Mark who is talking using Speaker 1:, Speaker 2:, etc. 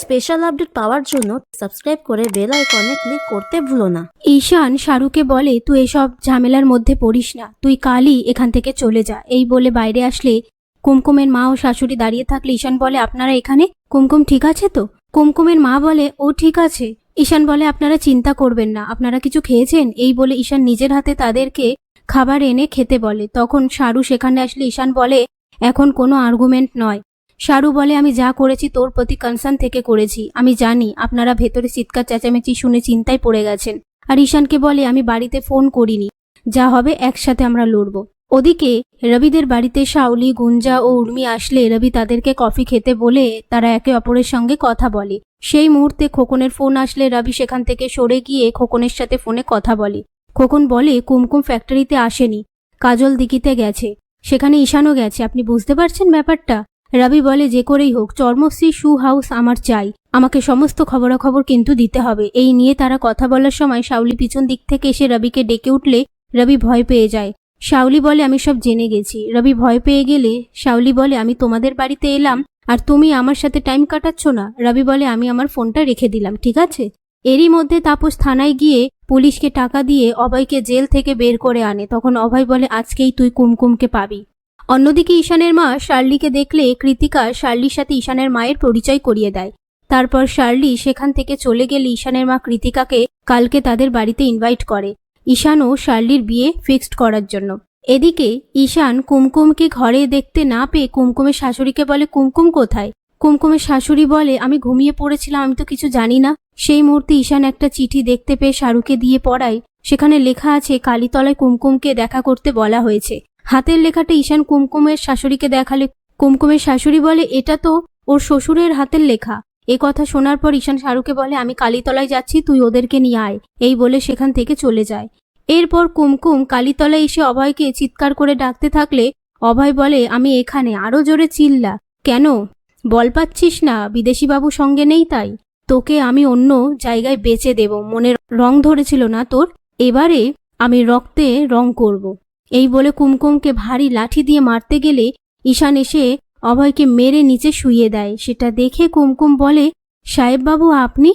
Speaker 1: Special update পাওয়ার জন্য subscribe করে bell আইকনে ক্লিক করতে ভুলো না।
Speaker 2: ঈশান শাহরুখকে বলে, তুই এসব ঝামেলার মধ্যে পড়িস না, তুই কালই এখান থেকে চলে যা। এই বলে বাইরে আসলে কুমকুমের মা ও শাশুড়ি দাঁড়িয়ে থাকলে ঈশান বলে, আপনারা এখানে? কুমকুম ঠিক আছে তো? কুমকুমের মা বলে, ও ঠিক আছে। ঈশান বলে, আপনারা চিন্তা করবেন না, আপনারা কিছু খেয়েছেন? এই বলে ঈশান নিজের হাতে তাদেরকে খাবার এনে খেতে বলে। তখন শাহরু সেখানে আসলে ঈশান বলে, এখন কোনো আর্গুমেন্ট নয়। শাহরু বলে, আমি যা করেছি তোর প্রতি কনসার্ন থেকে করেছি। আমি জানি আপনারা ভেতরে চিৎকার চেঁচামেচি শুনে চিন্তায় পড়ে গেছেন। আর ঈশানকে বলে, আমি বাড়িতে ফোন করিনি, যা হবে একসাথে আমরা লড়ব। ওদিকে রবিদের বাড়িতে শাওলি, গুঞ্জা ও উর্মি আসলে রবি তাদেরকে কফি খেতে বলে তারা একে অপরের সঙ্গে কথা বলে। সেই মুহূর্তে খোকনের ফোন আসলে রবি সেখান থেকে সরে গিয়ে খোকনের সাথে ফোনে কথা বলে। খোকন বলে, কুমকুম ফ্যাক্টরিতে আসেনি, কাজল দিঘিতে গেছে, সেখানে ঈশানও গেছে। আপনি বুঝতে পারছেন ব্যাপারটা? রবি বলে, যে করেই হোক চর্মশ্রী শু হাউস আমার চাই, আমাকে সমস্ত খবরাখবর কিন্তু দিতে হবে। এই নিয়ে তারা কথা বলার সময় শাওলি পিছন দিক থেকে এসে রবিকে ডেকে উঠলে রবি ভয় পেয়ে যায়। শাওলি বলে, আমি সব জেনে গেছি। রবি ভয় পেয়ে গেলে শাওলি বলে, আমি তোমাদের বাড়িতে এলাম আর তুমি আমার সাথে টাইম কাটাচ্ছ না। রবি বলে, আমি আমার ফোনটা রেখে দিলাম, ঠিক আছে? এরই মধ্যে তাপস থানায় গিয়ে পুলিশকে টাকা দিয়ে অভয়কে জেল থেকে বের করে আনে। তখন অভয় বলে, আজকেই তুই কুমকুমকে পাবি। অন্যদিকে ঈশানের মা শার্লিকে দেখলে কৃতিকা শার্লির সাথে ঈশানের মায়ের পরিচয় করিয়ে দেয়। তারপর শার্লি সেখান থেকে চলে গেলে ঈশানের মা কৃতিকাকে কালকে তাদের বাড়িতে ইনভাইট করে ঈশান ও শার্লির বিয়ে ফিক্সড করার জন্য। এদিকে ঈশান কুমকুমকে ঘরে দেখতে না পেয়ে কুমকুমের শাশুড়িকে বলে, কুমকুম কোথায়? কুমকুমের শাশুড়ি বলে, আমি ঘুমিয়ে পড়েছিলাম, আমি তো কিছু জানি না। সেই মুহূর্তে ঈশান একটা চিঠি দেখতে পেয়ে শাহরুখকে দিয়ে পড়ায়। সেখানে লেখা আছে, কালীতলায় কুমকুমকে দেখা করতে বলা হয়েছে। হাতের লেখাটা ঈশান কুমকুমের শাশুড়িকে দেখালে কুমকুমের শাশুড়ি বলে, এটা তো ওর শ্বশুরের হাতের লেখা। এ কথা শোনার পর ঈশান শাহরুখকে বলে, আমি কালীতলায় যাচ্ছি, তুই ওদেরকে নিয়ে আয়। এই বলে সেখান থেকে চলে যায়। এরপর কুমকুম কালীতলায় এসে অভয়কে চিৎকার করে ডাকতে থাকলে অভয় বলে, আমি এখানে। আরো জোরে চিল্লা। কেন, বল পাচ্ছিস না? বিদেশি বাবু সঙ্গে নেই তাই? তোকে আমি অন্য জায়গায় বেচে দেব, মনে রং ধরেছিল না তোর? এবারে আমি রক্তে রং করব। এই বলে কুমকুমকে ভারী লাঠি দিয়ে মারতে গেলে ঈশান এসে অভয়কে মেরে নিচে শুইয়ে দেয়। সেটা দেখে কুমকুম বলে, সাহেব বাবু আপনি?